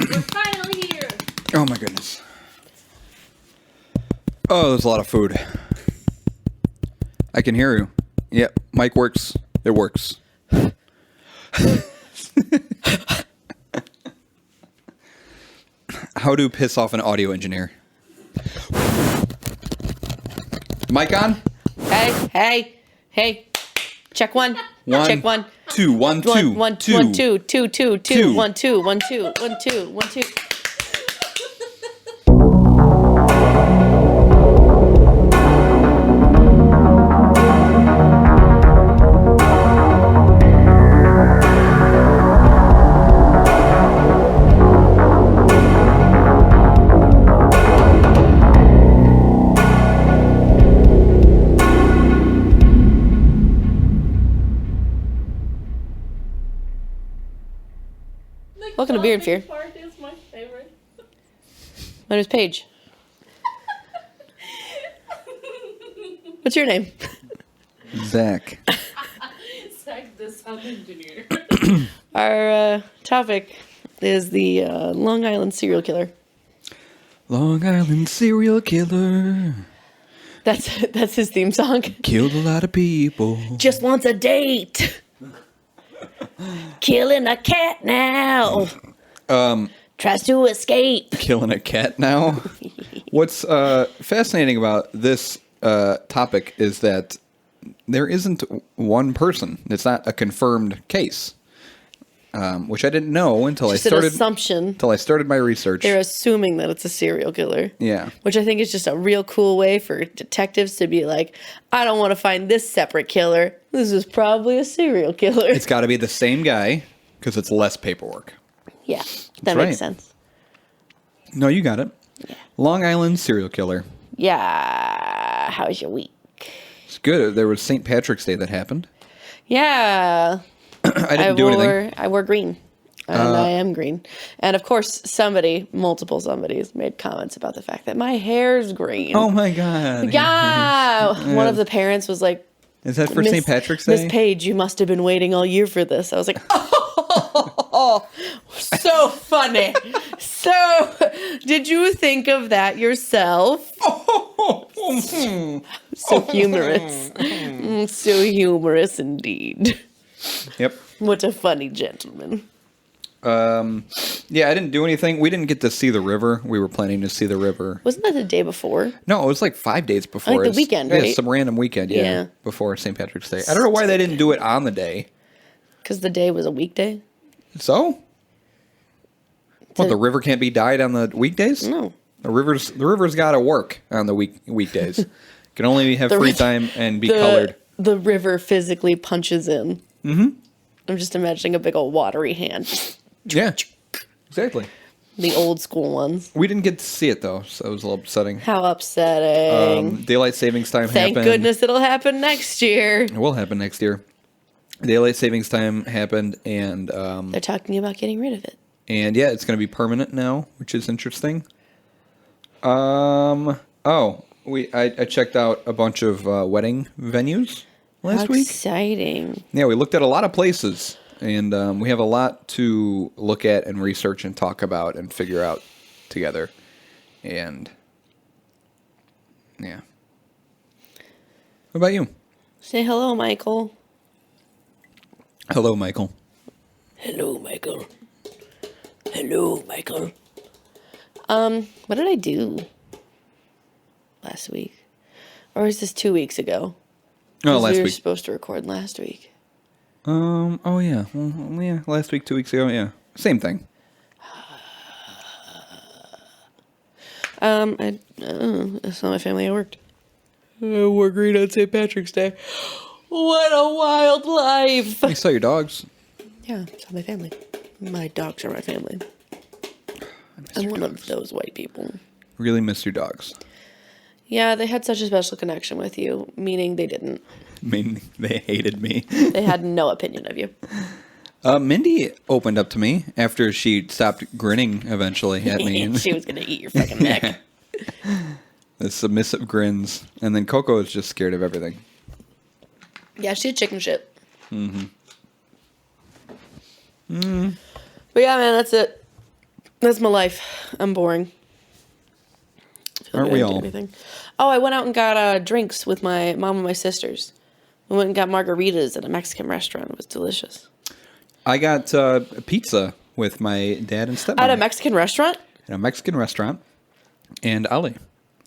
We're finally here. Oh my goodness. Oh, there's a lot of food. I can hear you. Yep, mic works. It works. How to piss off an audio engineer. Mic on? Hey. Check one. One. Check one. Two. One, two. One, Two. 1, 2, 2, 2, 2, Two. 1, 2, 1, 2, 1, 2, 1, 2. Welcome to Beer and Fear. Part is my favorite. My name is Paige. What's your name? Zach. Zach, the sound engineer. Our topic is the Long Island serial killer. Long Island serial killer. That's his theme song. Killed a lot of people. Just wants a date. Killing a cat now. Tries to escape. Killing a cat now. What's fascinating about this topic is that there isn't one person. It's not a confirmed case, which I didn't know until Just an assumption. Until I started my research. They're assuming that it's a serial killer. Yeah. Which I think is just a real cool way for detectives to be like, I don't want to find this separate killer. This is probably a serial killer. It's got to be the same guy because it's less paperwork. Yeah, That's that right. makes sense. No, you got it. Yeah. Long Island serial killer. Yeah. How was your week? It's good. There was St. Patrick's Day that happened. Yeah. I didn't do anything. I wore green. And I am green. And of course, multiple somebodies made comments about the fact that my hair's green. Oh my God. Yeah. One of the parents was like, Is that for St. Patrick's Day? Miss Paige, you must have been waiting all year for this. I was like, oh, so funny. So, did you think of that yourself? So humorous. So humorous indeed. Yep. What a funny gentleman. Yeah, I didn't do anything. We didn't get to see the river. We were planning to see the river. Wasn't that the day before? No, it was like 5 days before. Like the weekend, right? Yeah, some random weekend, Yeah. before St. Patrick's Day. I don't know why they didn't do it on the day. Because the day was a weekday? So? What, the river can't be dyed on the weekdays? No. The river's got to work on the weekdays. Can only have free time and be colored. The river physically punches in. Mm-hmm. I'm just imagining a big old watery hand. Yeah, exactly. The old school ones. We didn't get to see it, though, so it was a little upsetting. How upsetting. Daylight savings time Thank happened. goodness it'll happen next year. It will happen next year. Daylight savings time happened, and They're talking about getting rid of it. and yeah, it's going to be permanent now, which is interesting. I checked out a bunch of wedding venues last week. Exciting. Yeah, we looked at a lot of places, and we have a lot to look at and research and talk about and figure out together. And yeah. What about you? Say hello, Michael. Hello, Michael. Hello, Michael. Hello, Michael. What did I do last week? Or is this 2 weeks ago? Oh, 'Cause last we were week. supposed to record last week. Oh yeah. Well, yeah, last week, 2 weeks ago, yeah. Same thing. I saw my family. I worked. I wore green on St. Patrick's Day. What a wild life! You saw your dogs. Yeah, saw my family. My dogs are my family. I'm one of those white people. Really miss your dogs. Yeah, they had such a special connection with you, meaning they didn't. I mean, they hated me. They had no opinion of you. Mindy opened up to me after she stopped grinning eventually at me. She was going to eat your fucking neck. The submissive grins. And then Coco is just scared of everything. Yeah, she had chicken shit. Mm-hmm. But yeah, man, that's it. That's my life. I'm boring. Feel Aren't like I we didn't do all? anything. Oh, I went out and got drinks with my mom and my sisters. We went and got margaritas at a Mexican restaurant. It was delicious. I got pizza with my dad and stepmom. At a Mexican restaurant? At a Mexican restaurant. And Ali.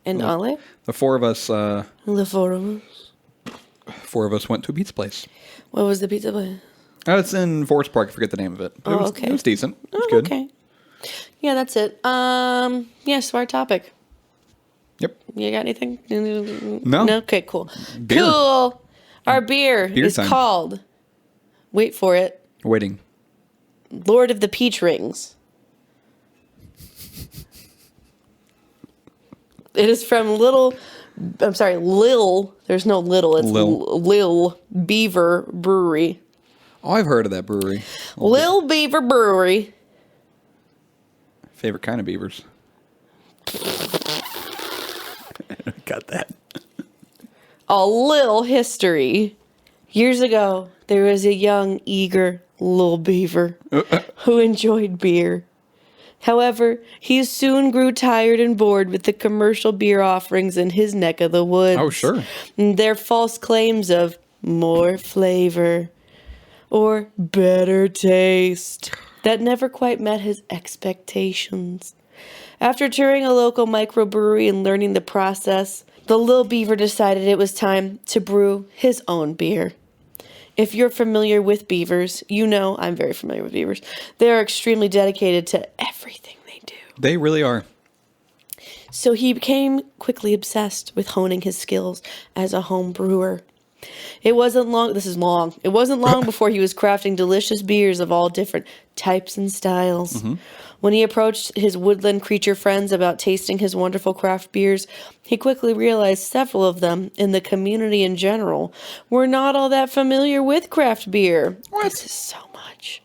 In Ale? The four of us The four of us. went to a pizza place. What was the pizza place? It's in Forest Park. I forget the name of it. But Okay. It was decent. It was Oh, good. okay. Yeah, that's it. Yeah, so our topic. Yep. You got anything? No. No? Okay, cool. Beer. Cool. Our beer is time. called, wait for it, Waiting. Lord of the Peach Rings. It is from Lil, there's no little, it's Lil Beaver Brewery. Oh, I've heard of that brewery. Lil Beaver Brewery. Favorite kind of beavers. Got that. A little history. Years ago, there was a young, eager little beaver who enjoyed beer. However, he soon grew tired and bored with the commercial beer offerings in his neck of the woods. Oh, sure. And their false claims of more flavor or better taste that never quite met his expectations. After touring a local microbrewery and learning the process, the Lil Beaver decided it was time to brew his own beer. If you're familiar with beavers, you know I'm very familiar with beavers. They are extremely dedicated to everything they do. They really are. So he became quickly obsessed with honing his skills as a home brewer. It wasn't long before he was crafting delicious beers of all different types and styles. Mm-hmm. When he approached his woodland creature friends about tasting his wonderful craft beers, he quickly realized several of them, in the community in general, were not all that familiar with craft beer. What? This is so much.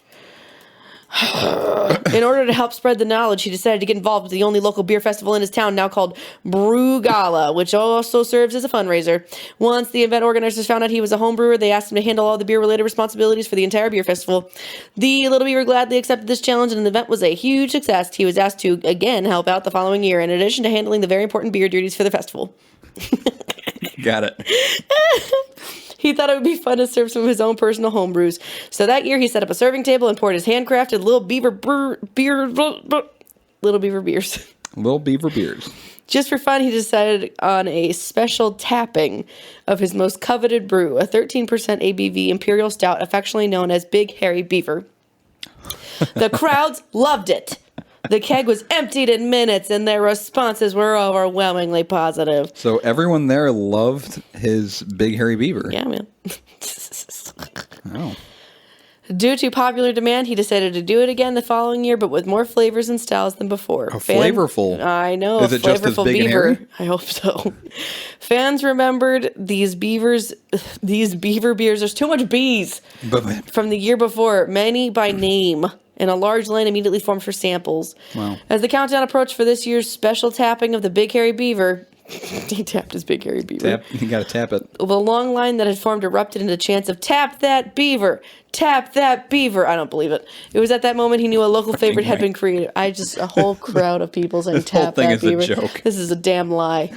In order to help spread the knowledge, he decided to get involved with the only local beer festival in his town, now called Brew Gala, which also serves as a fundraiser. Once the event organizers found out he was a home brewer, they asked him to handle all the beer-related responsibilities for the entire beer festival. The Little Beaver gladly accepted this challenge, and the event was a huge success. He was asked to again help out the following year, in addition to handling the very important beer duties for the festival. Got it. He thought it would be fun to serve some of his own personal home brews. So that year, he set up a serving table and poured his handcrafted Little Beaver beers. Little Beaver beers. Just for fun, he decided on a special tapping of his most coveted brew, a 13% ABV Imperial Stout, affectionately known as Big Hairy Beaver. The crowds loved it. The keg was emptied in minutes, and their responses were overwhelmingly positive. So everyone there loved his Big Hairy Beaver. Yeah, man. Oh. Due to popular demand, he decided to do it again the following year, but with more flavors and styles than before. Flavorful. I know. Is it just as flavorful big and beaver. hairy? I hope so. Fans remembered these beaver beers. There's too much bees from the year before, many by name. And a large line immediately formed for samples. Wow. As the countdown approached for this year's special tapping of the Big Hairy Beaver, he tapped his Big Hairy Beaver. You gotta tap it. The long line that had formed erupted into chants of "Tap that beaver! Tap that beaver!" I don't believe it. It was at that moment he knew a local favorite had been created. A whole crowd of people saying This whole "Tap thing that is a beaver." joke. This is a damn lie.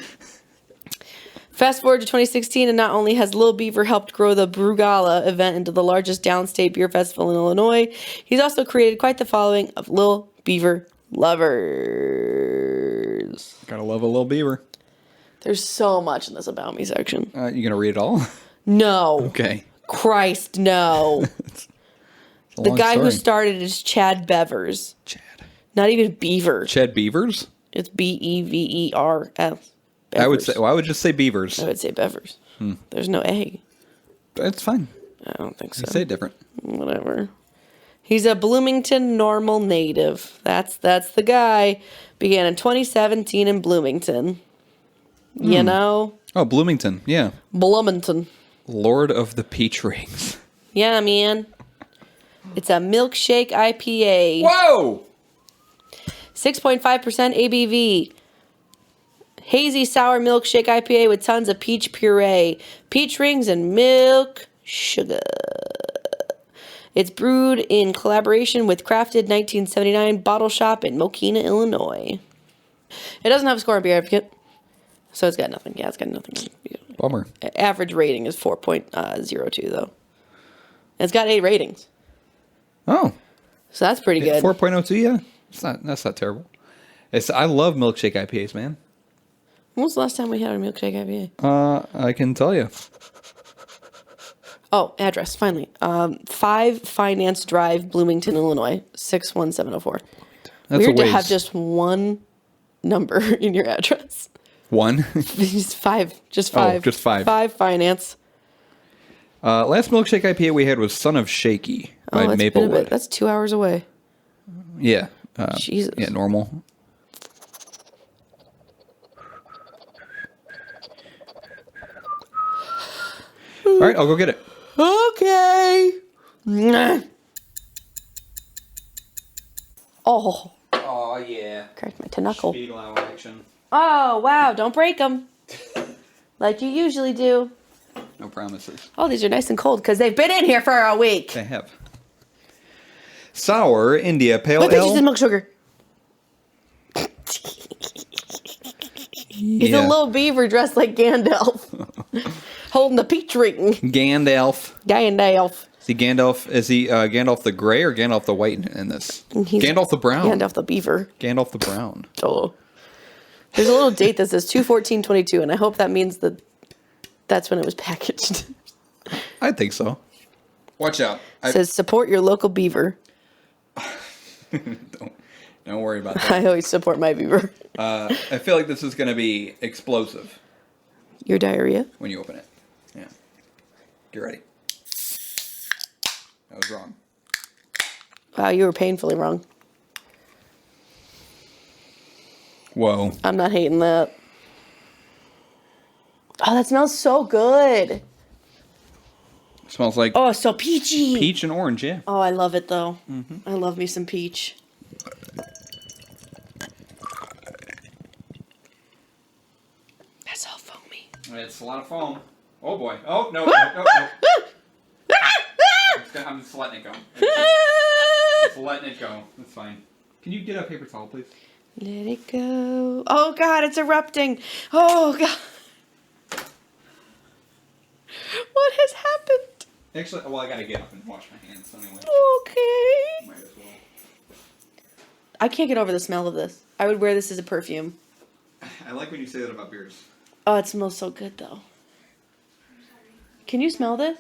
Fast forward to 2016, and not only has Lil Beaver helped grow the Brew Gala event into the largest downstate beer festival in Illinois, he's also created quite the following of Lil Beaver lovers. Gotta love a Little Beaver. There's so much in this About Me section. You gonna read it all? No. Okay. Christ, no. It's a The long guy who story. started is Chad Bevers. Chad. Not even Beaver. Chad Beavers? It's Bevers. I would say. Well, I would just say Beavers. I would say Bevers. There's no A. It's fine. I don't think so. You say it different. Whatever. He's a Bloomington normal native. That's the guy. Began in 2017 in Bloomington. You know? Oh, Bloomington. Yeah. Bloomington. Lord of the Peach Rings. Yeah, man. It's a milkshake IPA. Whoa! 6.5% ABV. Hazy sour milkshake IPA with tons of peach puree, peach rings, and milk sugar. It's brewed in collaboration with Crafted 1979 Bottle Shop in Mokina, Illinois. It doesn't have a score on Beer Advocate, so it's got nothing. Yeah, it's got nothing. Bummer. Average rating is 4.02, though. It's got 8 ratings. Oh. So that's pretty good. 4.02, yeah. That's not terrible. I love milkshake IPAs, man. When was the last time we had a milkshake IPA? I can tell you. Oh, address, finally. 5 Finance Drive, Bloomington, Illinois, 61704. That's Weird a ways. to have just one number in your address. One? Just 5. Just 5. Oh, just 5. 5 Finance. Last milkshake IPA we had was Son of Shaky by that's Maplewood. That's 2 hours away. Yeah. Jesus. Yeah, normal. All right, I'll go get it. Okay. Oh, Oh, yeah. cracked my knuckle. Spiegelau action. Oh, wow. Don't break them. Like you usually do. No promises. Oh, these are nice and cold because they've been in here for a week. They have. Sour India Pale Look, Ale. Paige, milk sugar. He's a little beaver dressed like Gandalf. Holding the peach ring. Gandalf. Gandalf. Is he Gandalf? Is he Gandalf the Gray or Gandalf the White in this? He's Gandalf the Brown. Gandalf the beaver. Gandalf the Brown. Oh. There's a little date that says 2/14/22, and I hope that means that that's when it was packaged. I think so. Watch out. It says support your local beaver. Don't worry about that. I always support my beaver. I feel like this is going to be explosive Your diarrhea? when you open it. Yeah. Get ready. That was wrong. Wow, you were painfully wrong. Whoa. I'm not hating that. Oh, that smells so good. Smells like Oh, so peachy. peach and orange, yeah. Oh, I love it though. I love me some peach. That's all foamy. It's a lot of foam. Oh boy. Oh, no. I'm just letting it go. Just letting it go. That's fine. Can you get a paper towel, please? Let it go. Oh God, it's erupting. Oh God. What has happened? Actually, well, I gotta get up and wash my hands anyway. Okay. Might as well. I can't get over the smell of this. I would wear this as a perfume. I like when you say that about beers. Oh, it smells so good though. Can you smell this?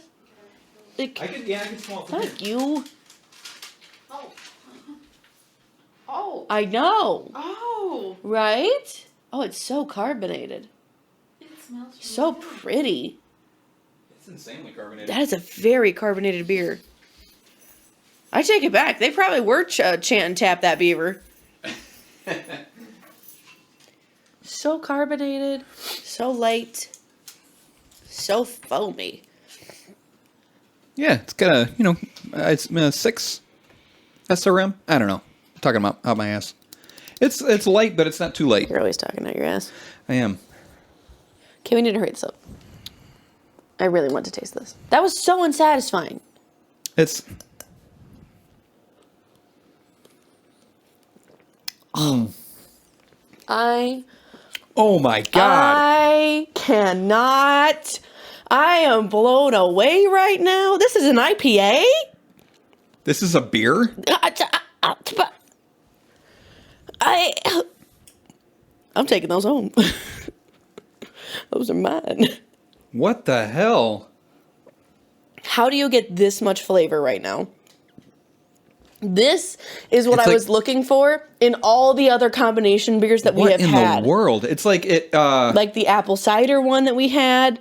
Like, I can smell it from here. fuck you. Oh. Oh. I know. Oh. Right? Oh, it's so carbonated. It smells really So good. pretty. It's insanely carbonated. That is a very carbonated beer. I take it back. They probably were chanting tap that beaver. So carbonated, so light, so foamy. Yeah, it's got a, it's 6 SRM. I don't know. I'm talking about out my ass. It's light, but it's not too light. You're always talking out your ass. I am. Okay, we need to hurry this up. I really want to taste this. That was so unsatisfying. It's. Oh my god. I cannot. I am blown away right now. This is an IPA? This is a beer? I'm taking those home. Those are mine. What the hell? How do you get this much flavor right now? This is what It's I like- was looking for in all the other combination beers that we What have in had. the world? It's like it. Like the apple cider one that we had.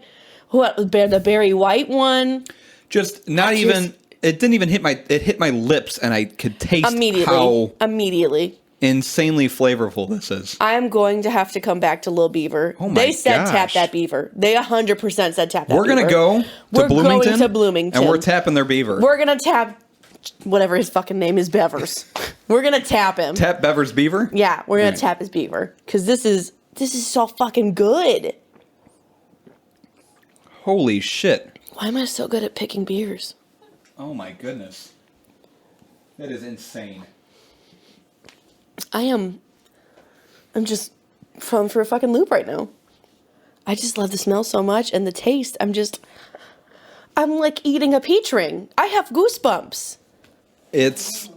What, the berry white one. Just not even. It didn't even hit my. It hit my lips, and I could taste how Immediately. insanely flavorful this is. I am going to have to come back to Lil Beaver. Oh my They said gosh. tap that beaver. They 100% said tap that beaver. We're gonna go to We're Bloomington. going to Bloomington. And we're tapping their beaver. We're gonna tap whatever his fucking name is, Bevers. We're gonna tap him. Tap Bever's beaver. Yeah, we're gonna Right. tap his beaver because this is so fucking good. Holy shit! Why am I so good at picking beers? Oh my goodness. That is insane. I'm just from for a fucking loop right now. I just love the smell so much and the taste. I'm like eating a peach ring. I have goosebumps. It's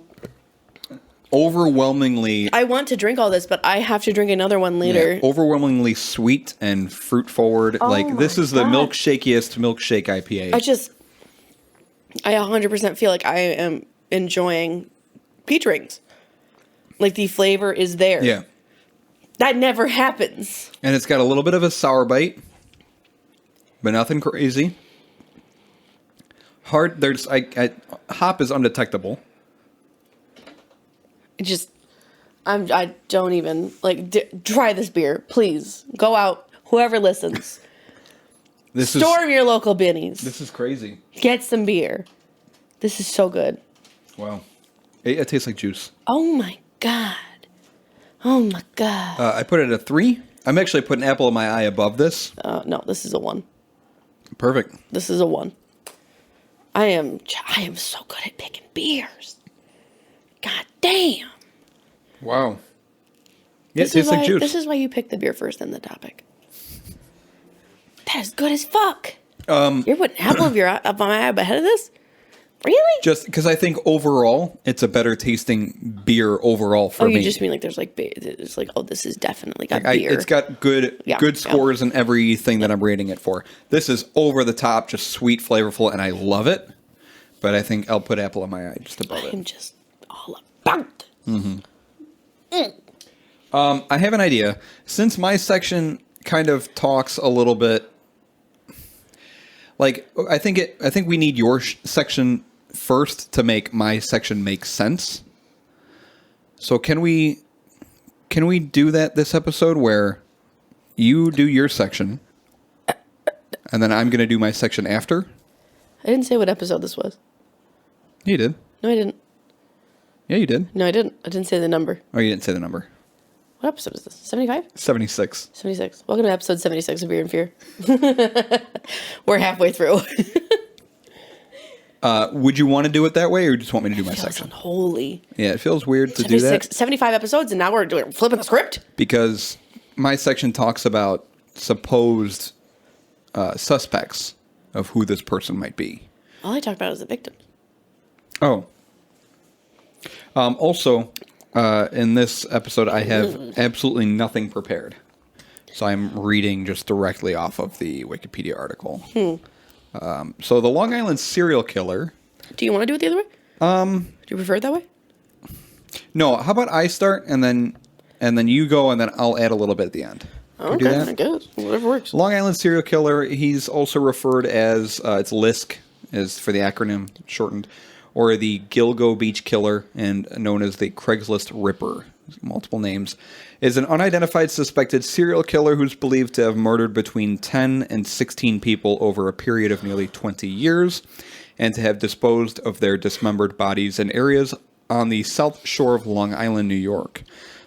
overwhelmingly... I want to drink all this, but I have to drink another one later. Yeah, overwhelmingly sweet and fruit forward. This is the milkshakiest milkshake IPA. I 100% feel like I am enjoying peach rings. Like the flavor is there. Yeah. That never happens. And it's got a little bit of a sour bite, but nothing crazy. Hard. Hop is undetectable. I don't even try this beer, please. Go out, whoever listens. Storm your local Binnies. This is crazy. Get some beer. This is so good. Wow. It tastes like juice. Oh my god. Oh my god. I put it at a 3. I'm actually putting apple in my eye above this. No, this is a 1. Perfect. This is a 1. I am so good at picking beers. God damn. Wow. Yeah, it tastes like juice. This is why you picked the beer first in the topic. That is good as fuck. You're putting apple of my eye ahead of this? Really? Just because I think overall, it's a better tasting beer overall for me. Oh, you just mean like it's like, oh, this is definitely got beer. It's got good scores in everything that I'm rating it for. This is over the top, just sweet, flavorful, and I love it. But I think I'll put apple in my eye just above it. I'm just all about it. Mm-hmm. I have an idea. Since my section kind of talks a little bit, I think we need your section first to make my section make sense. So can we do that this episode where you do your section and then I'm going to do my section after? I didn't say what episode this was. You did. No, I didn't. Yeah, you did. No, I didn't. I didn't say the number. Oh, you didn't say the number. What episode is this? 75? 76. 76. Welcome to episode 76 of Beer and Fear. We're halfway through. Would you want to do it that way, or just want me to do my section? Unholy. Yeah, it feels weird to do that. 75 episodes, and now we're flipping the script? Because my section talks about supposed suspects of who this person might be. All I talked about is the victim. Oh. Also, in this episode, I have absolutely nothing prepared. So I'm reading just directly off of the Wikipedia article. So the Long Island serial killer... Do you want to do it the other way? Do you prefer it that way? No, how about I start, and then you go, and then I'll add a little bit at the end. Okay, I guess. Whatever works. Long Island serial killer, he's also referred as, it's LISK, is for the acronym, shortened, or the Gilgo Beach Killer, and known as the Craigslist Ripper, multiple names, is an unidentified suspected serial killer who's believed to have murdered between 10 and 16 people over a period of nearly 20 years, and to have disposed of their dismembered bodies in areas on the south shore of Long Island, New York.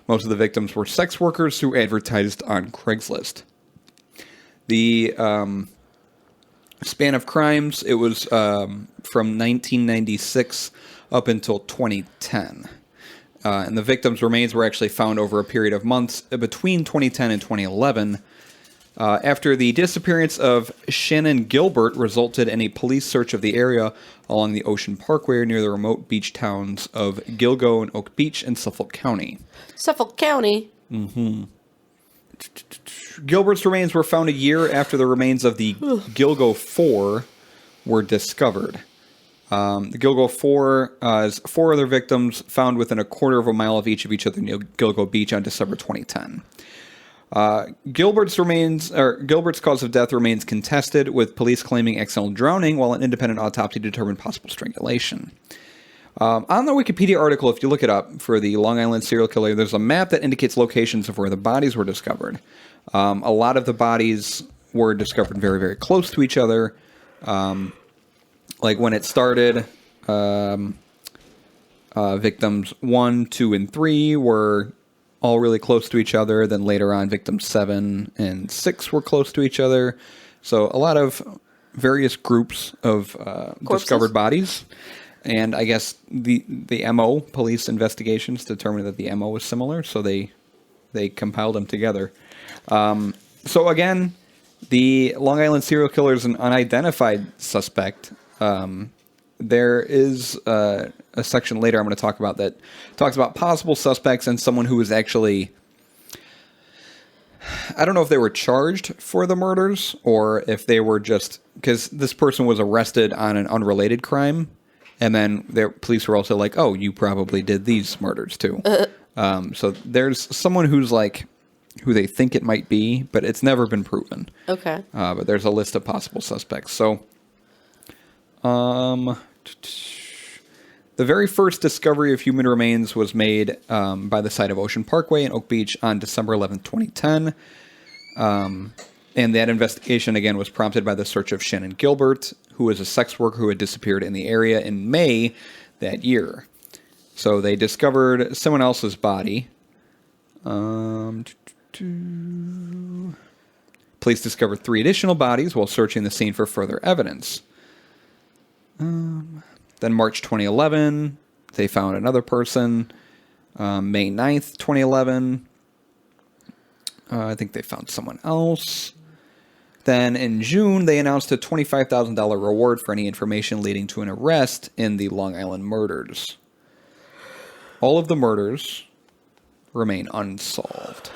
Most of the victims were sex workers who advertised on Craigslist. The span of crimes, it was from 1996 up until 2010. And the victims' remains were actually found over a period of months between 2010 and 2011. After the disappearance of Shannon Gilbert resulted in a police search of the area along the Ocean Parkway near the remote beach towns of Gilgo and Oak Beach in Suffolk County. Suffolk County? Mm-hmm. Gilbert's remains were found a year after the remains of the Gilgo 4 were discovered. The Gilgo 4 is 4 other victims found within a quarter of a mile of each other near Gilgo Beach on December 2010. Gilbert's cause of death remains contested, with police claiming accidental drowning, while an independent autopsy determined possible strangulation. On the Wikipedia article, if you look it up for the Long Island serial killer, there's a map that indicates locations of where the bodies were discovered. A lot of the bodies were discovered very, very close to each other. Like when it started, victims 1, 2, and 3 were all really close to each other. Then later on, victims 7 and 6 were close to each other. So a lot of various groups of discovered bodies. And I guess the MO, police investigations, determined that the MO was similar, so they compiled them together. So again, the Long Island serial killer is an unidentified suspect. There is a section later I'm going to talk about that talks about possible suspects and someone who was actually... I don't know if they were charged for the murders or if they were just... Because this person was arrested on an unrelated crime, and then the police were also like, oh, you probably did these murders too. So there's someone who's like... who they think it might be, but it's never been proven. Okay. But there's a list of possible suspects. So, the very first discovery of human remains was made by the site of Ocean Parkway in Oak Beach on December 11th, 2010. And that investigation, again, was prompted by the search of Shannon Gilbert, who was a sex worker who had disappeared in the area in May that year. So they discovered someone else's body. Police discovered 3 additional bodies while searching the scene for further evidence. Then March 2011, they found another person. May 9th, 2011, I think they found someone else. Then in June, they announced a $25,000 reward for any information leading to an arrest in the Long Island murders. All of the murders remain unsolved.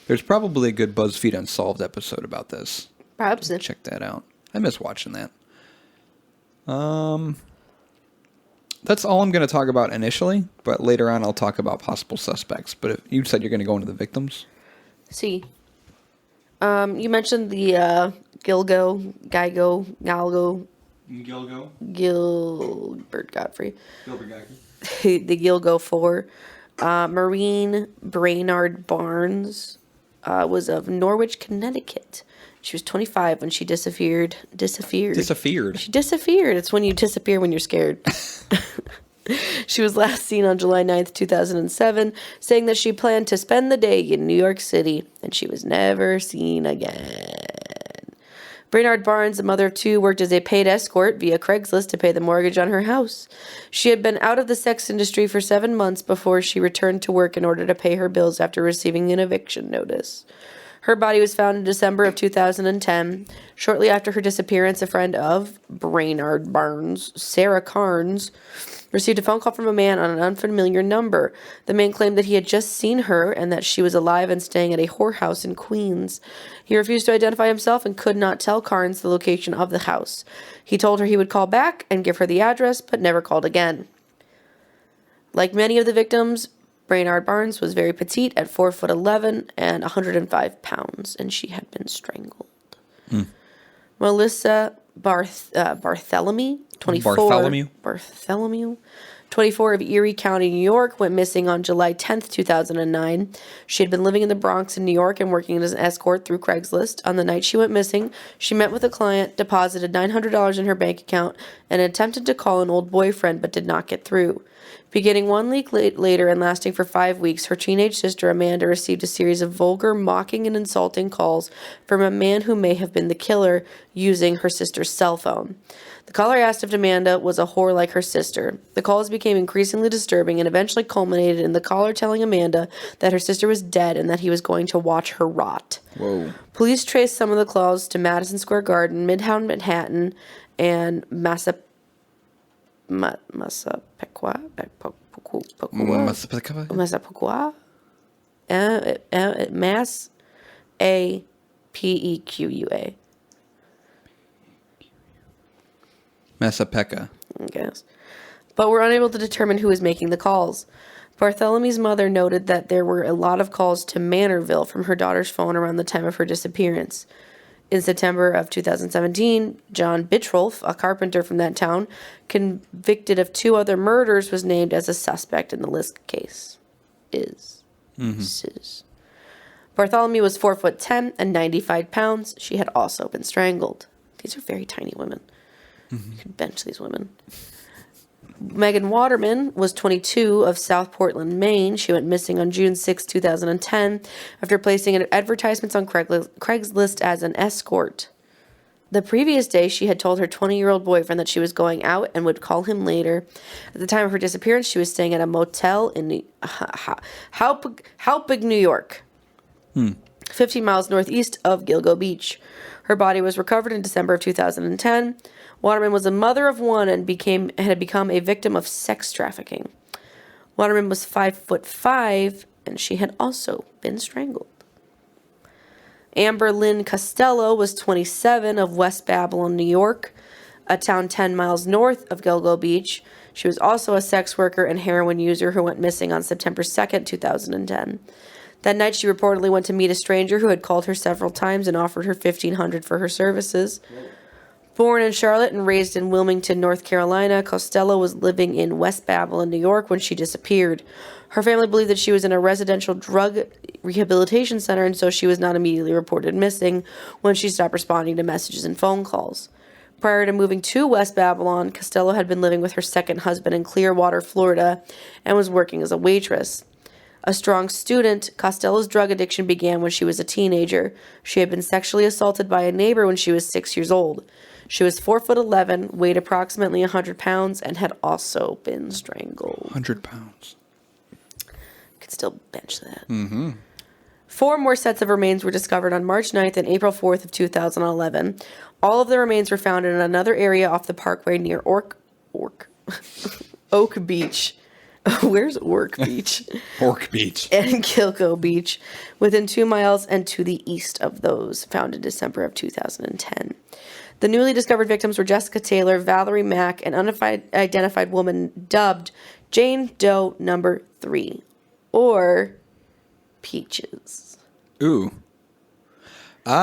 There's probably a good BuzzFeed Unsolved episode about this. Perhaps. Check that out. I miss watching that. That's all I'm going to talk about initially, but later on I'll talk about possible suspects. But if you said you're going to go into the victims. See. You mentioned the Gilbert Godfrey. The Gilgo 4. Maureen Brainard Barnes was of Norwich, Connecticut. She was 25 when she disappeared. She disappeared. It's when you disappear when you're scared. She was last seen on July 9th, 2007, saying that she planned to spend the day in New York City, and she was never seen again. Brainard Barnes, the mother of 2, worked as a paid escort via Craigslist to pay the mortgage on her house. She had been out of the sex industry for 7 months before she returned to work in order to pay her bills after receiving an eviction notice. Her body was found in December of 2010. Shortly after her disappearance, a friend of Brainard Barnes, Sarah Carnes, received a phone call from a man on an unfamiliar number. The man claimed that he had just seen her and that she was alive and staying at a whorehouse in Queens. He refused to identify himself and could not tell Carnes the location of the house. He told her he would call back and give her the address, but never called again. Like many of the victims, Brainard Barnes was very petite at 4'11" and 105 pounds, and she had been strangled. Melissa Bartholomew, 24. Bartholomew, 24 of Erie County, New York, went missing on July 10th, 2009. She had been living in the Bronx in New York and working as an escort through Craigslist. On the night she went missing, she met with a client, deposited $900 in her bank account, and attempted to call an old boyfriend but did not get through. Beginning 1 week later and lasting for 5 weeks, her teenage sister Amanda received a series of vulgar, mocking, and insulting calls from a man who may have been the killer using her sister's cell phone. The caller asked if Amanda was a whore like her sister. The calls became increasingly disturbing and eventually culminated in the caller telling Amanda that her sister was dead and that he was going to watch her rot. Whoa. Police traced some of the calls to Madison Square Garden, Midtown Manhattan, and Massapequa. Mass Apequa. Massapequa. I guess. But were unable to determine who was making the calls. Bartholomew's mother noted that there were a lot of calls to Manorville from her daughter's phone around the time of her disappearance. In September of 2017, John Bittrolf, a carpenter from that town, convicted of 2 other murders, was named as a suspect in the Lisk case. Bartholomew was 4'10" and 95 pounds. She had also been strangled. These are very tiny women. You could bench these women. Megan Waterman was 22 of South Portland, Maine. She went missing on June 6, 2010, after placing advertisements on Craigslist as an escort. The previous day, she had told her 20-year-old boyfriend that she was going out and would call him later. At the time of her disappearance, she was staying at a motel in Halpig, New York, 15 miles northeast of Gilgo Beach. Her body was recovered in December of 2010. Waterman was a mother of one and had become a victim of sex trafficking. Waterman was 5'5", and she had also been strangled. Amber Lynn Costello was 27 of West Babylon, New York, a town 10 miles north of Gilgo Beach. She was also a sex worker and heroin user who went missing on September 2nd, 2010. That night, she reportedly went to meet a stranger who had called her several times and offered her $1,500 for her services. Born in Charlotte and raised in Wilmington, North Carolina, Costello was living in West Babylon, New York when she disappeared. Her family believed that she was in a residential drug rehabilitation center, and so she was not immediately reported missing when she stopped responding to messages and phone calls. Prior to moving to West Babylon, Costello had been living with her second husband in Clearwater, Florida, and was working as a waitress. A strong student, Costello's drug addiction began when she was a teenager. She had been sexually assaulted by a neighbor when she was 6 years old. She was 4'11", weighed approximately 100 pounds, and had also been strangled. 100 pounds. Could still bench that. Mm-hmm. 4 more sets of remains were discovered on March 9th and April 4th of 2011. All of the remains were found in another area off the parkway near Oak Beach. Where's Ork Beach? Ork Beach. And Gilgo Beach, within 2 miles and to the east of those, found in December of 2010. The newly discovered victims were Jessica Taylor, Valerie Mack, an unidentified woman dubbed Jane Doe number 3, or Peaches. Ooh. And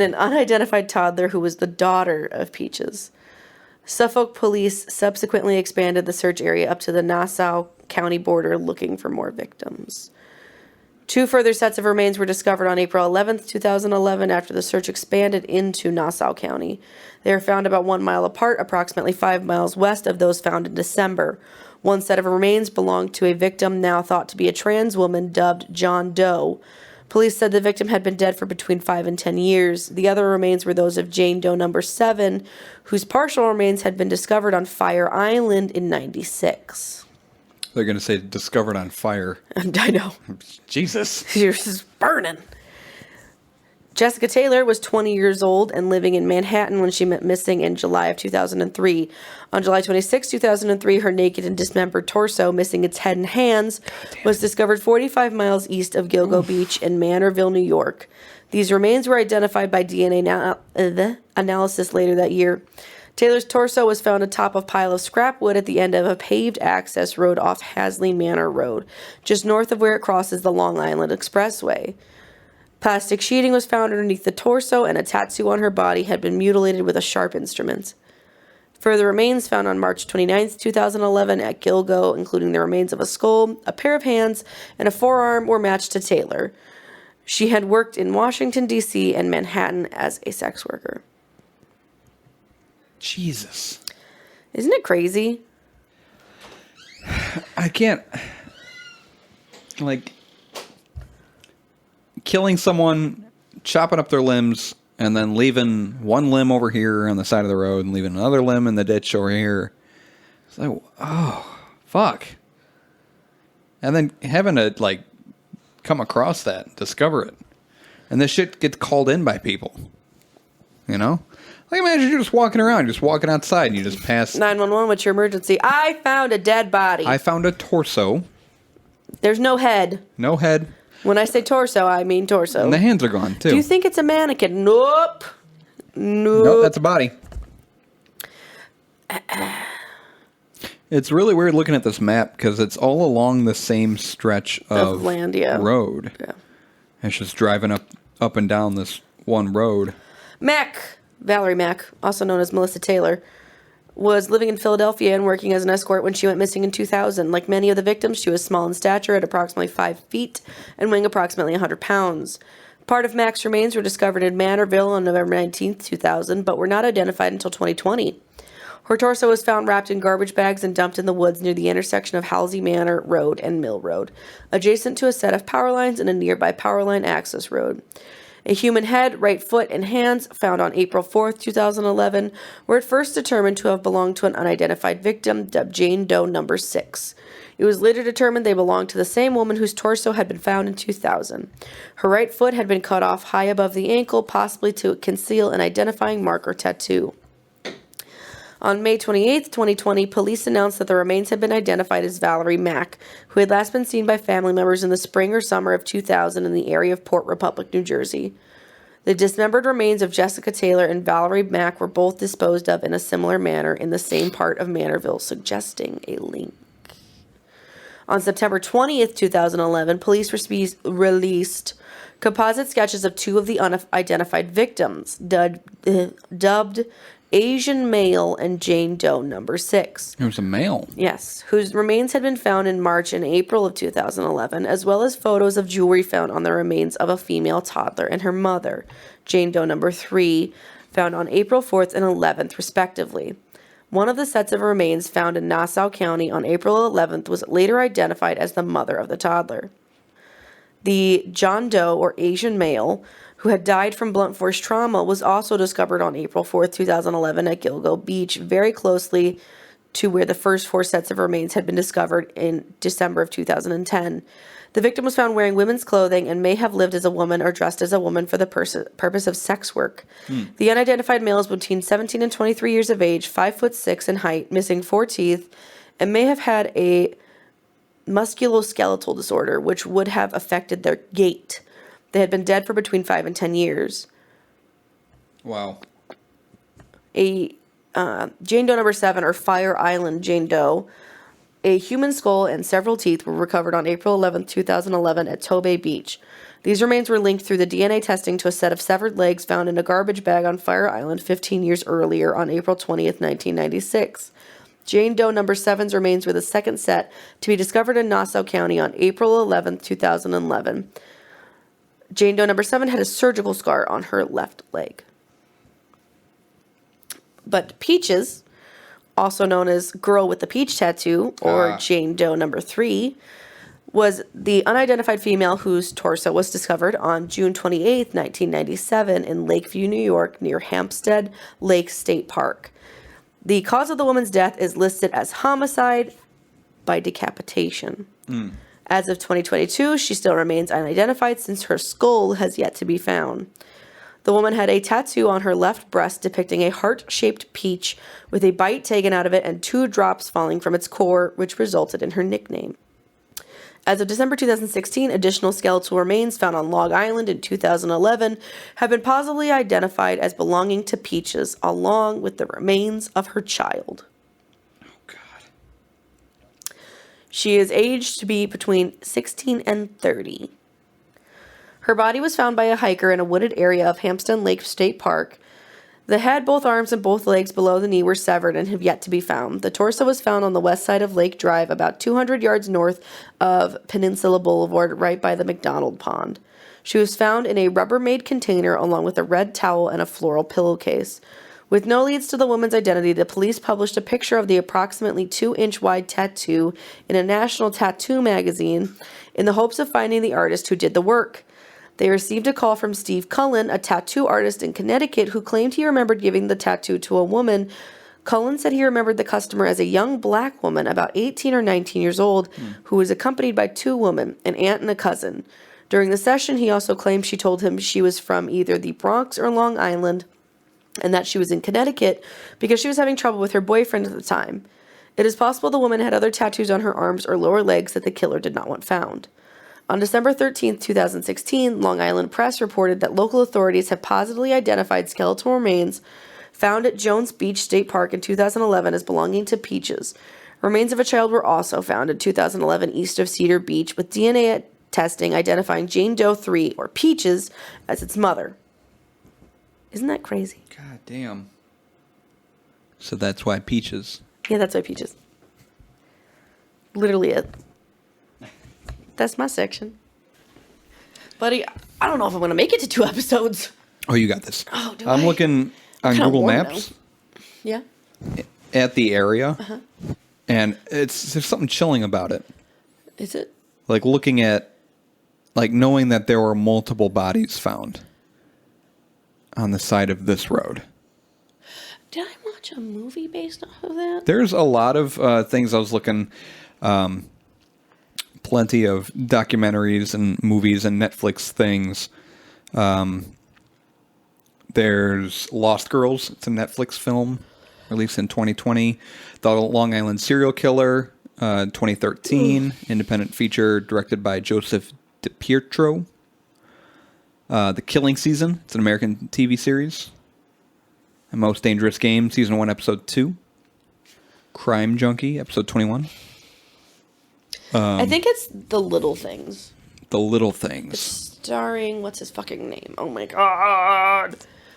an unidentified toddler who was the daughter of Peaches. Suffolk police subsequently expanded the search area up to the Nassau County border looking for more victims. 2 further sets of remains were discovered on April 11th, 2011, after the search expanded into Nassau County. They were found about 1 mile apart, approximately 5 miles west of those found in December. One set of remains belonged to a victim now thought to be a trans woman dubbed John Doe. Police said the victim had been dead for between 5 and 10 years. The other remains were those of Jane Doe number 7, whose partial remains had been discovered on Fire Island in 96. They're going to say discovered on fire. I know. Jesus. Yours is burning. Jessica Taylor was 20 years old and living in Manhattan when she went missing in July of 2003. On July 26, 2003, her naked and dismembered torso, missing its head and hands, was discovered 45 miles east of Gilgo Beach in Manorville, New York. These remains were identified by DNA analysis later that year. Taylor's torso was found atop a pile of scrap wood at the end of a paved access road off Hasley Manor Road, just north of where it crosses the Long Island Expressway. Plastic sheeting was found underneath the torso, and a tattoo on her body had been mutilated with a sharp instrument. Further remains found on March 29, 2011 at Gilgo, including the remains of a skull, a pair of hands, and a forearm, were matched to Taylor. She had worked in Washington, D.C. and Manhattan as a sex worker. Jesus. Isn't it crazy? I can't... Like... Killing someone, chopping up their limbs, and then leaving one limb over here on the side of the road and leaving another limb in the ditch over here. It's like, oh, fuck. And then having to, like, come across that, discover it. And this shit gets called in by people. You know? Like, imagine you're just walking around, just walking outside, and you just pass... 911, what's your emergency? I found a dead body. I found a torso. There's no head. No head. When I say torso, I mean torso. And the hands are gone, too. Do you think it's a mannequin? Nope. Nope, that's a body. It's really weird looking at this map because it's all along the same stretch of land, yeah. road. Yeah. It's just driving up and down this one road. Valerie Mack, also known as Melissa Taylor, was living in Philadelphia and working as an escort when she went missing in 2000. Like many of the victims, she was small in stature at approximately 5 feet and weighing approximately 100 pounds. Part of Mack's remains were discovered in Manorville on November 19, 2000, but were not identified until 2020. Her torso was found wrapped in garbage bags and dumped in the woods near the intersection of Halsey Manor Road and Mill Road, adjacent to a set of power lines and a nearby power line access road. A human head, right foot, and hands found on April 4th, 2011, were at first determined to have belonged to an unidentified victim dubbed Jane Doe number 6. It was later determined they belonged to the same woman whose torso had been found in 2000. Her right foot had been cut off high above the ankle, possibly to conceal an identifying mark or tattoo. On May 28, 2020, police announced that the remains had been identified as Valerie Mack, who had last been seen by family members in the spring or summer of 2000 in the area of Port Republic, New Jersey. The dismembered remains of Jessica Taylor and Valerie Mack were both disposed of in a similar manner in the same part of Manorville, suggesting a link. On September 20th, 2011, police released composite sketches of two of the unidentified victims, dubbed Asian Male and Jane Doe number 6. It was a male. Yes, whose remains had been found in March and April of 2011, as well as photos of jewelry found on the remains of a female toddler and her mother, Jane Doe number 3, found on April 4th and 11th, respectively. One of the sets of remains found in Nassau County on April 11th was later identified as the mother of the toddler. The John Doe, or Asian Male, who had died from blunt force trauma, was also discovered on April 4th, 2011 at Gilgo Beach, very closely to where the first 4 sets of remains had been discovered in December of 2010. The victim was found wearing women's clothing and may have lived as a woman or dressed as a woman for the purpose of sex work. The unidentified male is between 17 and 23 years of age, 5'6" in height, missing 4 teeth, and may have had a musculoskeletal disorder, which would have affected their gait. They had been dead for between 5 and 10 years. Wow. A Jane Doe number 7, or Fire Island Jane Doe, a human skull and several teeth were recovered on April 11, 2011 at Tobay Beach. These remains were linked through the DNA testing to a set of severed legs found in a garbage bag on Fire Island 15 years earlier on April 20th, 1996. Jane Doe number 7's remains were the second set to be discovered in Nassau County on April 11, 2011. Jane Doe number 7 had a surgical scar on her left leg. But Peaches, also known as Girl with the Peach Tattoo, or Jane Doe number 3, was the unidentified female whose torso was discovered on June 28, 1997 in Lakeview, New York, near Hampstead Lake State Park. The cause of the woman's death is listed as homicide by decapitation. As of 2022, she still remains unidentified since her skull has yet to be found. The woman had a tattoo on her left breast depicting a heart-shaped peach with a bite taken out of it and 2 drops falling from its core, which resulted in her nickname. As of December 2016, additional skeletal remains found on Long Island in 2011 have been positively identified as belonging to Peaches, along with the remains of her child. She is aged to be between 16 and 30. Her body was found by a hiker in a wooded area of Hampstead Lake State Park. The head, both arms, and both legs below the knee were severed and have yet to be found. The torso was found on the west side of Lake Drive, about 200 yards north of Peninsula Boulevard, right by the McDonald Pond. She was found in a Rubbermaid container along with a red towel and a floral pillowcase. With no leads to the woman's identity, the police published a picture of the approximately 2-inch wide tattoo in a national tattoo magazine in the hopes of finding the artist who did the work. They received a call from Steve Cullen, a tattoo artist in Connecticut, who claimed he remembered giving the tattoo to a woman. Cullen said he remembered the customer as a young black woman, about 18 or 19 years old, who was accompanied by 2 women, an aunt and a cousin. During the session, he also claimed she told him she was from either the Bronx or Long Island, and that she was in Connecticut because she was having trouble with her boyfriend at the time. It is possible the woman had other tattoos on her arms or lower legs that the killer did not want found. On December 13, 2016, Long Island Press reported that local authorities have positively identified skeletal remains found at Jones Beach State Park in 2011 as belonging to Peaches. Remains of a child were also found in 2011 east of Cedar Beach, with DNA testing identifying Jane Doe 3, or Peaches, as its mother. Isn't that crazy? God damn. So that's why Peaches. Yeah, that's why Peaches. Literally it. That's my section. Buddy, I don't know if I'm going to make it to 2 episodes. Oh, you got this. Oh, do I'm I? looking on Kinda Google warm Maps Yeah? at the area, and there's something chilling about it. Is it? Like looking at, like knowing that there were multiple bodies found. on the side of this road. Did I watch a movie based off of that? There's a lot of things I was looking, plenty of documentaries and movies and Netflix things. There's Lost Girls. It's a Netflix film released in 2020. The Long Island Serial Killer, 2013. Independent feature directed by Joseph DiPietro. The Killing Season. It's an American TV series. The Most Dangerous Game, Season 1, Episode 2. Crime Junkie, Episode 21. I think it's The Little Things. The Little Things. Starring, what's his fucking name? Oh my god.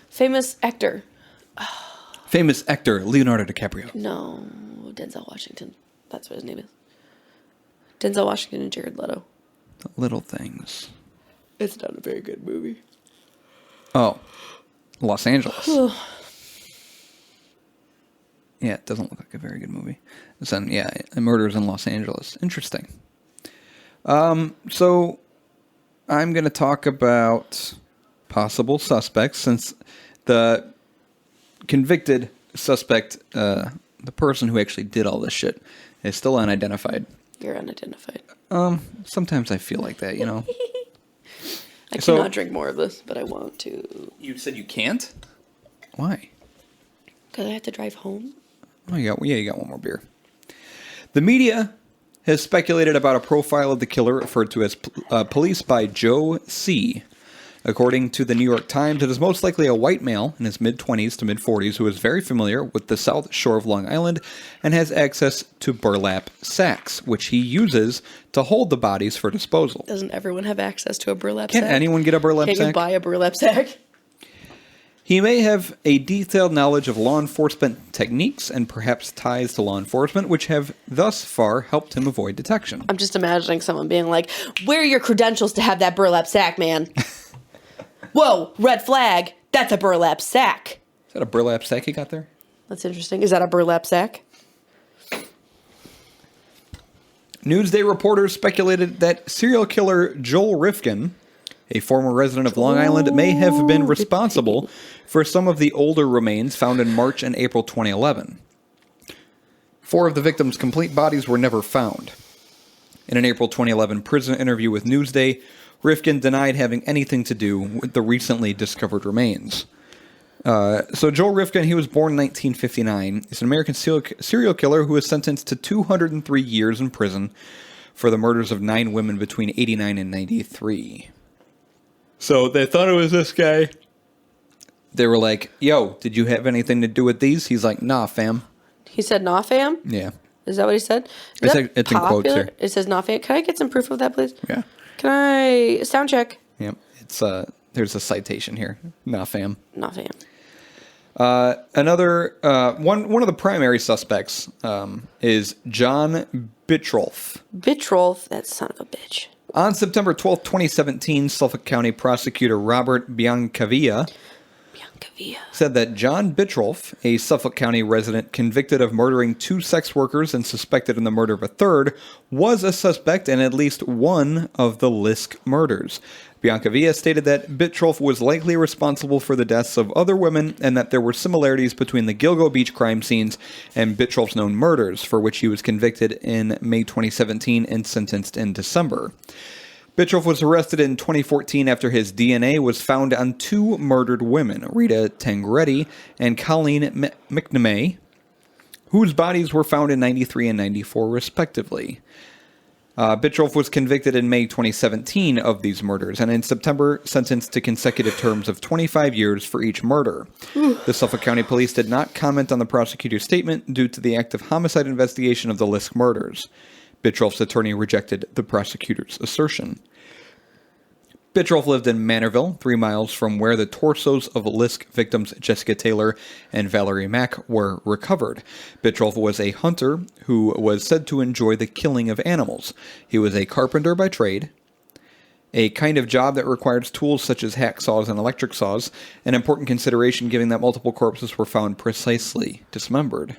Famous actor. Famous actor, Leonardo DiCaprio. No, Denzel Washington. That's what his name is. Denzel Washington and Jared Leto. The Little Things. It's not a very good movie. Oh, Los Angeles. Yeah, it doesn't look like a very good movie. Then, yeah, Murders in Los Angeles. Interesting. So I'm going to talk about possible suspects since the convicted suspect, the person who actually did all this shit, is still unidentified. You're unidentified. Sometimes I feel like that, you know. I cannot drink more of this, but I want to. You said you can't? Why? Because I have to drive home. Oh, you got one more beer. The media has speculated about a profile of the killer referred to as Police by Joe C. According to the New York Times, it is most likely a white male in his mid-20s to mid-40s who is very familiar with the South Shore of Long Island and has access to burlap sacks, which he uses to hold the bodies for disposal. Doesn't everyone have access to a burlap sack? Can't anyone get a burlap sack? Can't you buy a burlap sack? He may have a detailed knowledge of law enforcement techniques and perhaps ties to law enforcement, which have thus far helped him avoid detection. I'm just imagining someone being like, where are your credentials to have that burlap sack, man? Whoa, red flag. That's a burlap sack. Is that a burlap sack you got there? That's interesting. Is that a burlap sack? Newsday reporters speculated that serial killer Joel Rifkin, a former resident of Long Island, may have been responsible for some of the older remains found in March and April 2011. 4 of the victims' complete bodies were never found. In an April 2011 prison interview with Newsday, Rifkin denied having anything to do with the recently discovered remains. So Joel Rifkin, he was born in 1959. He's an American serial killer who was sentenced to 203 years in prison for the murders of 9 women between 89 and 93. So they thought it was this guy. They were like, yo, did you have anything to do with these? He's like, nah, fam. He said, nah, fam? Yeah. Is that what he said? It's in quotes here. It says, nah, fam. Can I get some proof of that, please? Yeah. Can I sound check? Yep. It's there's a citation here. Nah, fam. Nah, fam. Another one of the primary suspects is John Bitrolf. Bitrolf, that son of a bitch. On September 12th, 2017, Suffolk County prosecutor Robert Biancavilla said that John Bitrolf, a Suffolk County resident convicted of murdering 2 sex workers and suspected in the murder of a third, was a suspect in at least one of the Lisk murders. Biancavilla stated that Bitrolf was likely responsible for the deaths of other women and that there were similarities between the Gilgo Beach crime scenes and Bitrolf's known murders, for which he was convicted in May 2017 and sentenced in December. Bitrolf was arrested in 2014 after his DNA was found on 2 murdered women, Rita Tangretti and Colleen McNamee, whose bodies were found in 93 and 94 respectively. Bitrolf was convicted in May 2017 of these murders, and in September sentenced to consecutive terms of 25 years for each murder. The Suffolk County Police did not comment on the prosecutor's statement due to the active homicide investigation of the Lisk murders. Bitrolf's attorney rejected the prosecutor's assertion. Bitrolf lived in Manorville, 3 miles from where the torsos of Lisk victims Jessica Taylor and Valerie Mack were recovered. Bitrolf was a hunter who was said to enjoy the killing of animals. He was a carpenter by trade, a kind of job that requires tools such as hacksaws and electric saws, an important consideration given that multiple corpses were found precisely dismembered.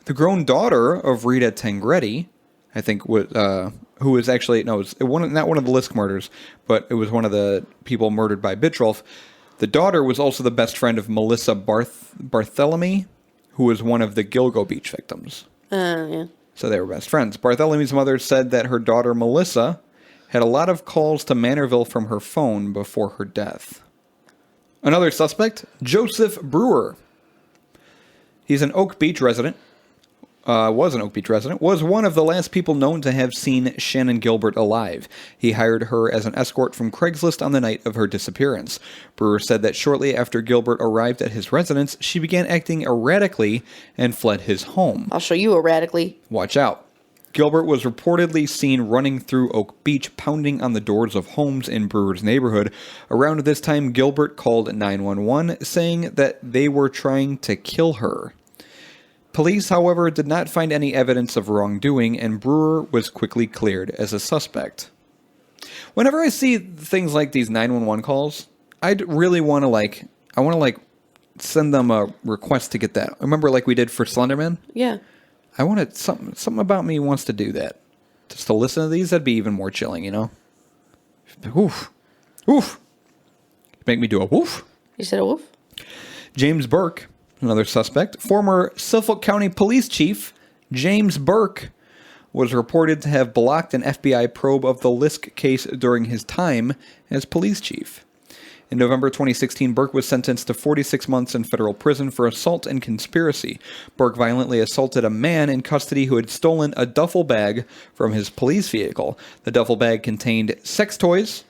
The grown daughter of Rita Tangretti, I think, who was actually, no, it was not one of the Lisk murders, but it was one of the people murdered by Bitrolf, The daughter was also the best friend of Melissa Barthélemy, who was one of the Gilgo Beach victims. Yeah. So they were best friends. Barthélemy's mother said that her daughter Melissa had a lot of calls to Manorville from her phone before her death. Another suspect, Joseph Brewer. He's an Oak Beach resident. Was one of the last people known to have seen Shannon Gilbert alive. He hired her as an escort from Craigslist on the night of her disappearance. Brewer said that shortly after Gilbert arrived at his residence, she began acting erratically and fled his home. I'll show you erratically. Watch out. Gilbert was reportedly seen running through Oak Beach, pounding on the doors of homes in Brewer's neighborhood. Around this time, Gilbert called 911, saying that they were trying to kill her. Police, however, did not find any evidence of wrongdoing, and Brewer was quickly cleared as a suspect. Whenever I see things like these 911 calls, I'd really want to, send them a request to get that. Remember, like we did for Slenderman? Yeah. I wanted something about me wants to do that. Just to listen to these, that'd be even more chilling, you know? Woof. Woof. Make me do a woof. You said a woof? James Burke, another suspect, former Suffolk County Police Chief James Burke, was reported to have blocked an FBI probe of the Lisk case during his time as police chief. In November 2016, Burke was sentenced to 46 months in federal prison for assault and conspiracy. Burke violently assaulted a man in custody who had stolen a duffel bag from his police vehicle. The duffel bag contained sex toys,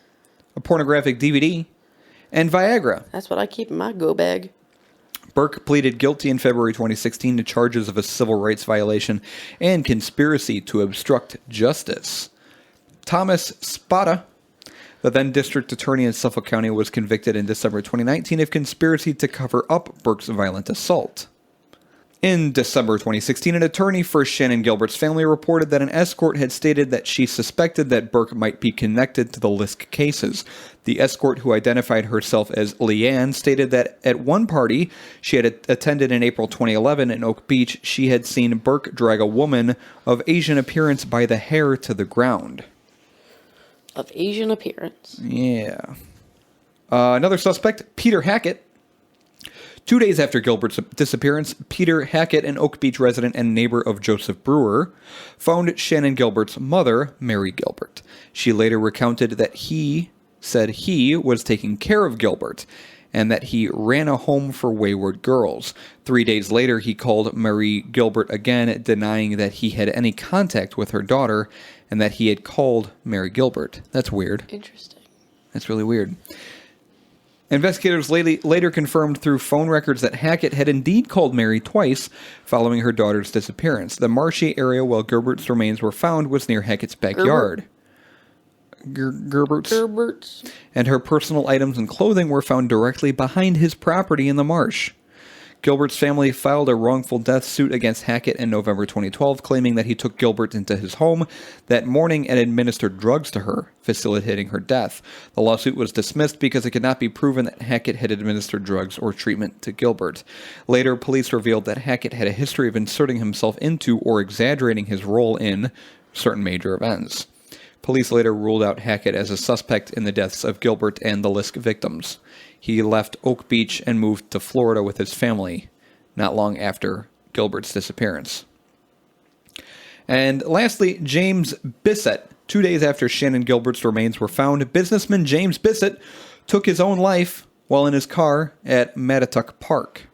a pornographic DVD, and Viagra. That's what I keep in my go bag. Burke pleaded guilty in February 2016 to charges of a civil rights violation and conspiracy to obstruct justice. Thomas Spada, the then district attorney in Suffolk County, was convicted in December 2019 of conspiracy to cover up Burke's violent assault. In December 2016, an attorney for Shannon Gilbert's family reported that an escort had stated that she suspected that Burke might be connected to the Lisk cases. The escort, who identified herself as Leanne, stated that at one party she had attended in April 2011 in Oak Beach, she had seen Burke drag a woman of Asian appearance by the hair to the ground. Of Asian appearance. Yeah. Another suspect, Peter Hackett. 2 days after Gilbert's disappearance, Peter Hackett, an Oak Beach resident and neighbor of Joseph Brewer, found Shannon Gilbert's mother, Mary Gilbert. She later recounted that he said he was taking care of Gilbert and that he ran a home for wayward girls. 3 days later, he called Mary Gilbert again, denying that he had any contact with her daughter and that he had called Mary Gilbert. That's weird. Interesting. That's really weird. Investigators later confirmed through phone records that Hackett had indeed called Mary twice following her daughter's disappearance. The marshy area where Gilbert's remains were found was near Hackett's backyard. Gilbert's. And her personal items and clothing were found directly behind his property in the marsh. Gilbert's family filed a wrongful death suit against Hackett in November 2012, claiming that he took Gilbert into his home that morning and administered drugs to her, facilitating her death. The lawsuit was dismissed because it could not be proven that Hackett had administered drugs or treatment to Gilbert. Later, police revealed that Hackett had a history of inserting himself into or exaggerating his role in certain major events. Police later ruled out Hackett as a suspect in the deaths of Gilbert and the Lisk victims. He left Oak Beach and moved to Florida with his family not long after Gilbert's disappearance. And lastly, James Bissett. 2 days after Shannon Gilbert's remains were found, businessman James Bissett took his own life while in his car at Mattatuck Park.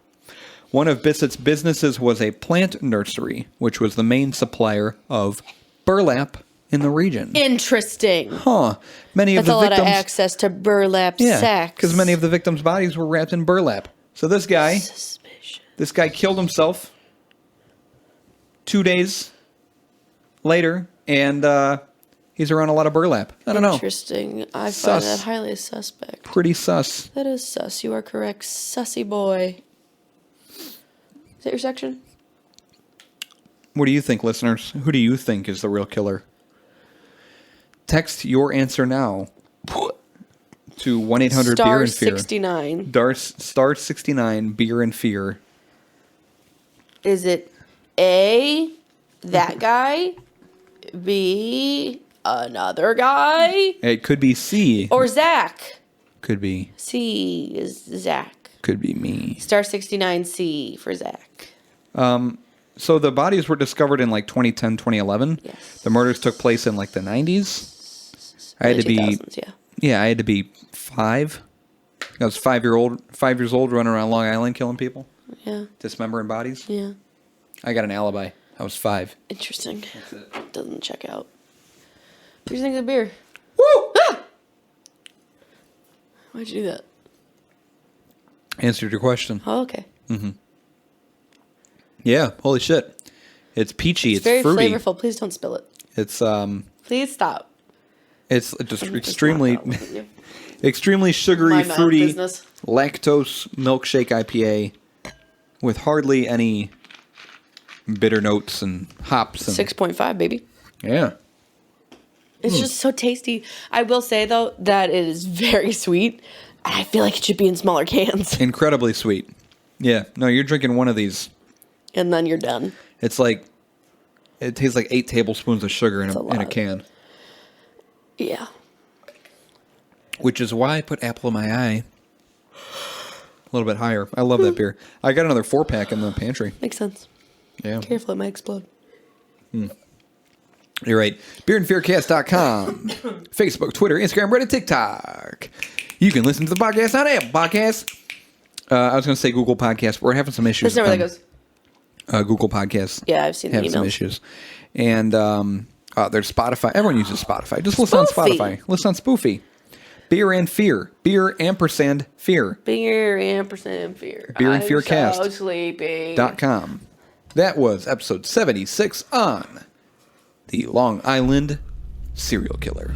One of Bissett's businesses was a plant nursery, which was the main supplier of burlap in the region. Interesting. Huh. Many That's of the a lot victims, of access to burlap sacks. because many of the victims' bodies were wrapped in burlap. So this guy Suspicious. killed himself 2 days later, and he's around a lot of burlap. I don't know. Interesting. I Sus. find that highly suspect. Pretty sus. That is sus. You are correct. Sussy boy. Is that your section? What do you think, listeners? Who do you think is the real killer? Text your answer now to 1-800 Beer and Fear. 69. Star 69 Beer and Fear. Is it A, that guy, B, another guy, It could be C. or Zach? Could be. C is Zach. Could be me. Star 69C for Zach. So the bodies were discovered in like 2010, 2011. Yes. The murders took place in like the 90s. I had to be 2000s, yeah. Yeah, I had to be 5. I was 5 years old running around Long Island killing people, Yeah. dismembering bodies. Yeah. I got an alibi. I was 5. Interesting. That's it. Doesn't check out. What do you think of the beer? Woo! Ah! Why'd you do that? Answered your question. Oh, okay. Yeah, holy shit. It's peachy, it's very fruity. flavorful. Please don't spill it. It's Please stop. it's just I'm extremely not with you. extremely sugary, Mind my own fruity business. lactose milkshake IPA with hardly any bitter notes and hops and 6.5, baby. yeah. It's just so tasty. I will say, though, that it is very sweet. And I feel like it should be in smaller cans. Incredibly sweet. Yeah. No, you're drinking one of these. And then you're done. It's like it tastes like 8 tablespoons of sugar in That's a a lot. can. Yeah. Which is why I put apple in my eye a little bit higher. I love that beer. I got another 4-pack in the pantry. Makes sense. Yeah. Careful, it might explode. You're right. Beerandfearcast.com. Facebook, Twitter, Instagram, Reddit, TikTok. You can listen to the podcast on Apple Podcasts. I was going to say Google Podcasts. We're having some issues. That's not where that goes. Google Podcasts. Yeah, I've seen the have some emails. issues. And there's Spotify. Everyone uses Spotify. Just listen on Spoofy. Spotify. Listen on Spoofy. Beer and Fear. Beer ampersand fear. Beer ampersand fear. Beer and Fear I'm Cast. so sleepy. .com. That was episode 76 on the Long Island Serial Killer.